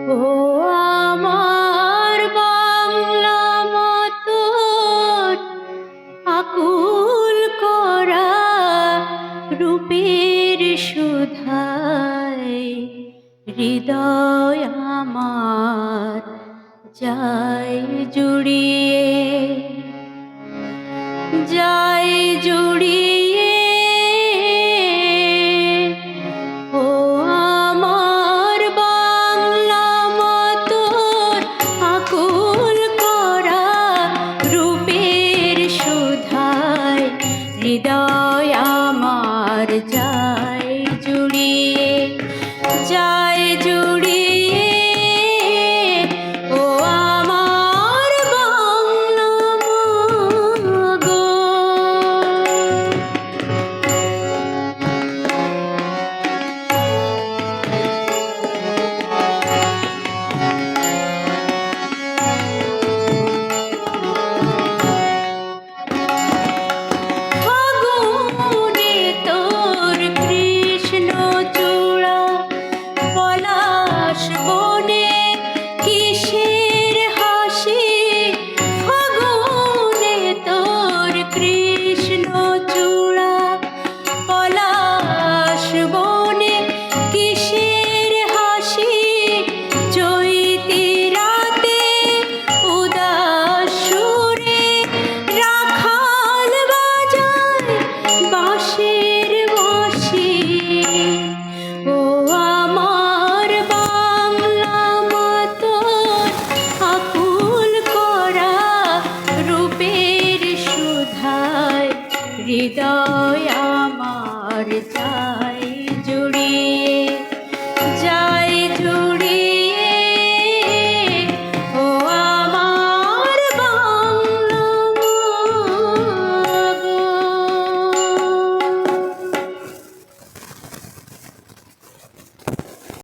ও আমার বাংলা মতন আকুল করা রূপের সুধায় হৃদয় আমার যায় জুড়িয়ে, যায় জুড়িয়ে। ও আমার বাংলা মতন আকুল করা রূপের সুধায় হৃদয় আমার যায় জুড়িয়ে, যায় জুড়িয়ে। ও আমার বাংলা মা গো। ফাগুনে তোর কৃষ্ণ চূড়া পলাশ